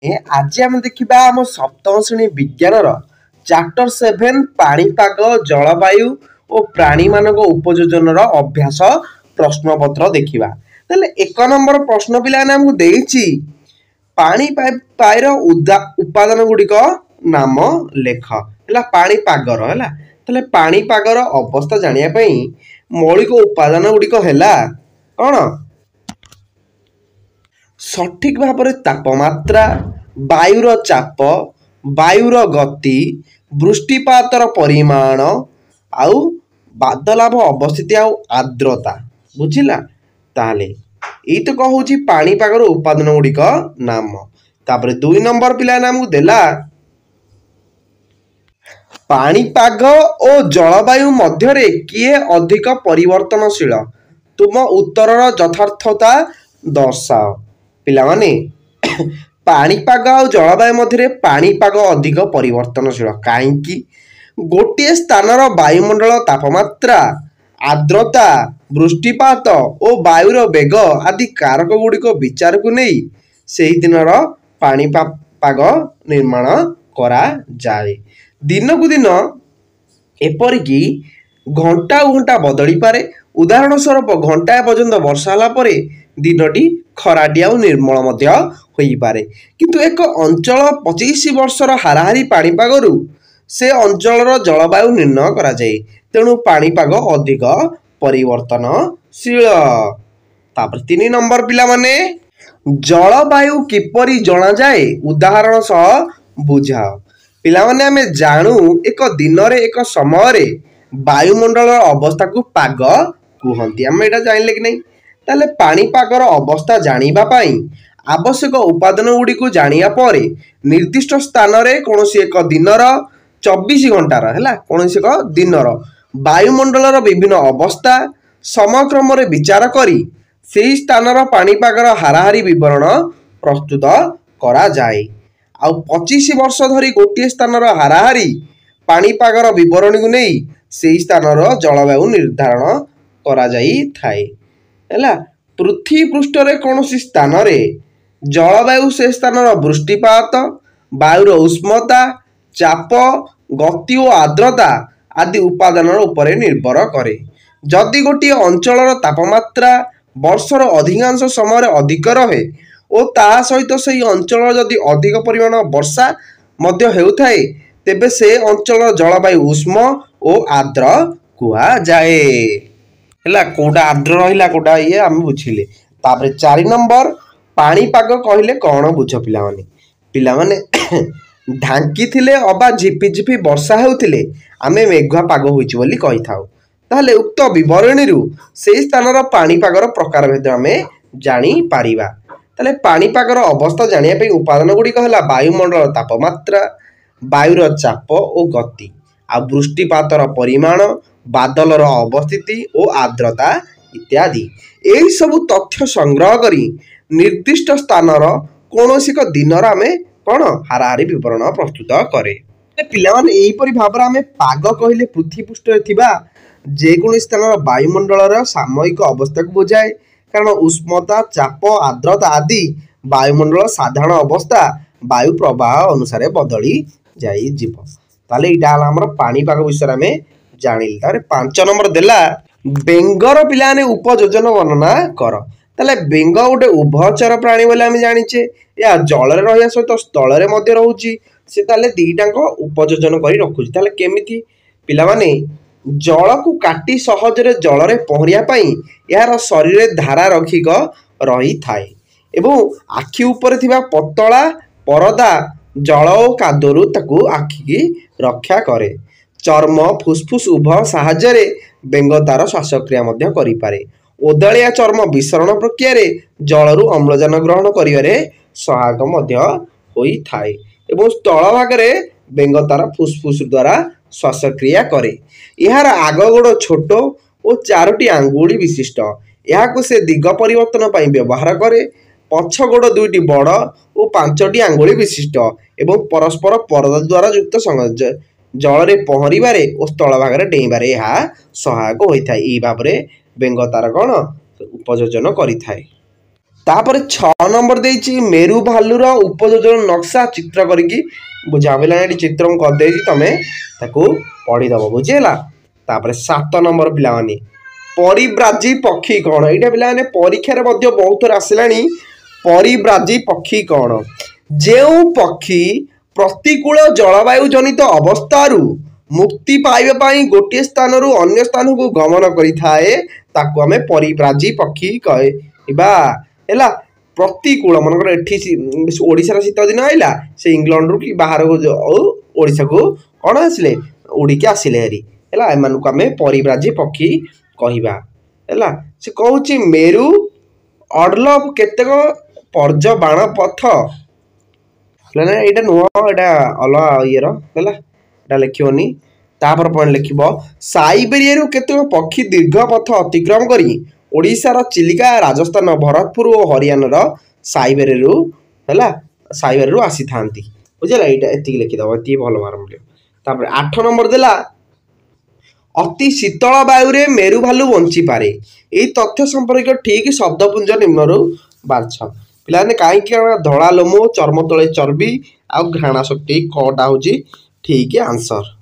आज आम देखा आम सप्तम श्रेणी विज्ञान चैप्टर 7 पाणीपाग जलवायु और प्राणी मान उपयोजन अभ्यास प्रश्नपत्र देखा। एक नंबर प्रश्न पाने पाईर उपादान गुड़िक नाम लेख है पाणीपागर है पाणीपागर अवस्था जानापी मौलिक उपादान गुड़िक है कौन सठिक भाव में तापमात्रा वायुर चाप वायुर गति वृष्टिपातर परिमाण आउ बादलाभ अवस्थिति आउ आर्द्रता बुझिला ताले यही तो कहूँ पाणीपागर उपादान गुड़िक नाम। तापर 2 नंबर पिला नाम देला पाणीपाग और जलवायु मध्य किए अधिक परिवर्तनशील तुम उत्तर यथार्थता दर्शाओ। पिला माने पाणीपाग और जलवायु मध्य पाणीपाग अधिक परिवर्तनशील कहीं गोटे स्थानर वायुमंडल तापमात्रा आर्द्रता वृष्टिपात और वायुर वेग आदि कारक गुड़िक विचार को नहीं से दिन पाणीपाग निर्माण करा जाए। दिन को दिन एपरिकी घंटा घंटा बदली पारे। उदाहरण स्वरूप घंटाए पर्यंत वर्षा होला परे दिनटी खराटिया और निर्मल मध्य होई पारे किंतु एक अंचल 25 वर्षर हाराहारी पाणीपागरु से अंचलर जलवायु निर्णय करा जाए। तेणु पाणीपाग अधिक परिवर्तनशील। तापर 3 नंबर पिला माने जलवायु किपरि जना जाए उदाहरण सह बुझाओ। पिला माने आमे जानू एक दिन रे एक समय रे वायुमंडल अवस्था को पाग कहते आम एटा जानले कि नहीं ताले पाणीपागर अवस्था जानिबा पाई आवश्यक उपादान गुड़ी को जानिया परे निर्दिष्ट स्थान रे कोनोसी एक दिनर 24 घंटार है कोनोसी एक दिनर वायुमंडलर विभिन्न अवस्था समक्रम रे विचार करी सेही स्थानर पाणीपागर हाराहारी विवरण प्रस्तुत करा जाए। आ 25 वर्ष धरी गोटे स्थानर हाराहारी पाणीपागर विवरण को नहीं सेही स्थानर जलवायु निर्धारण करा जाई थाए है। पृथ्वी पृष्ठ रे कोनोसी स्थान रे जलवायु से स्थानर वृष्टिपात वायुर उष्णता चाप गति और आर्द्रता आदि उपादान उपरे निर्भर करे। जदि गोटे अंचलर तापमात्रा वर्षर अधिकांश समय अधिक रहे और ता सहित से अंचल जदि अधिक परिमाण वर्षा मध्य हेउथाए तेबे से अंचल जलवायु उष्म और आर्द्र कुआ जाए है कोटा आर्द्र रहा कोटा ये आम बुझिले। तापर 4 नंबर पाणीपाग कहले कौन बुझ पिला माने ढांकी थिले अबा झिपिझिपि वर्षा हेउथिले आमे मेघुआ पाग होइछि बोली कहि थाउ। ताहले उक्त विवरणी से स्थानर पाणीपागर प्रकार भेद आमे जानी पारिबा। ताहले पाणीपागर अवस्था जानिया पे उपादान गुड़िक है वायुमंडल तापमात्रा वायुर चाप और गति आ वृष्टिपातर परिमाण बादलर अवस्थिति और आर्द्रता इत्यादि यही सबू तथ्य संग्रह करी निर्दिष्ट स्थानर कौनसी एक दिनर आमे कौन हाराहारी विवरण प्रस्तुत करे। पिलाମାନେ एहीपरि भाव आमे पाग कहले पृथ्वी पृष्ठ थिबा जेकोनी स्थानर वायुमंडलर सामयिक अवस्था को बुझाए कारण उष्णता चाप आर्द्रता आदि वायुमंडल साधारण अवस्था वायु प्रवाह अनुसार बदली जाई जीव। ताले इटा हमर पाणीपाग विषय आमे जानिल। तारे 5 नंबर देला बेंगर पिलाने उपयोजन वर्णना कर। ताले बेंग गोटे उभयचर प्राणी बोले आम जानिचे या जल रहा सहित स्थल रे रोची से ताले दीटाक उपयोजन कर रखुची। ताले केमिति पिला माने जल को काटी सहजरे जल रे पहरिया पाई यार शरीर धारा रखिक रही थाए एवं आखि ऊपर थिबा पतला परदा जल और कादुरु ताकू आखि की रक्षा करे। चर्म फुसफुस उभय साहाय्य बेंग तार श्वासक्रिया मध्य करि पारे। ओदालिया चर्म विसरण प्रक्रिया रे जलरू अम्लजान ग्रहण करिवारे सहायक मध्य होई थाए एवं स्थल भाग रे बेंग तार फुसफुस द्वारा श्वासक्रिया करे। यार आग गोड़ छोट और 4टी आंगुली विशिष्ट यहाँ से दिग परिवर्तन पाई व्यवहार करे। पछ गोड़ 2टी बड़ और 5टी आंगुली विशिष्ट एवं परस्पर परदा द्वारा युक्त जल रे पहरिबारे और स्थल भाग रे डेइबारे यह सहायक होई थाए। ई भाव रे बेंग तार कौन उपयोजन करि थाए। तापर 6 नंबर देइछि मेरु भालुर उपयोजन नक्शा चित्र करिकी बुझा पिला ये चित्र कर देइछि तमे ताको पढ़ी दबो बुझिला। तापर 7 नंबर पिला माने परिव्राजी पक्षी कौन एटा पिला माने परीक्षा रे मध्ये बहुत थर आसिलानी परिव्राजी पक्षी कौन जेउ पक्षी प्रतिकूल जलवायु जनित अवस्थारू मुक्ति पाइबा पाई गोटे स्थान रु अन्य स्थान को गमन करिथाए ताको हमें परिव्राजी पक्षी कहबा हैला। प्रतिकूल मनकर एठी ओडिसा शीत दिन आइला से इंग्लैंड रु कि बाहर को ओडिसा को कौन आसिले उड़िके आसिले हेरी हैला एमान को हमें परिव्राजी पक्षी कहबा हैला। से कहूची मेरु अडल केतेक पर्ज बाण पथ एटा नुह एटा अलग इयर हैला एटा लिखियोनी। तापर पॉइंट लिखिबो साइबेरिया रु केतेक पक्षी दीर्घ पथ अतिक्रम करी ओडिसा चिलिका राजस्थान भरतपुर और हरियाणा साइबेरिया रु हैला साइबेरिया रु आसी थांती बुझला। एटा एति लिखि दबो एति भलो मार मिलियो। तापर 8 नंबर देला अति शीतल वायु रे मेरु भालू बंची पारे एई तथ्य संपर्क ठीक शब्दपुंज निम्नरु बाछ पिलाने काहे कि धड़ा लोम चर्म तले चर्बी आ घृणा शक्ति कोटा होची ठीक आंसर।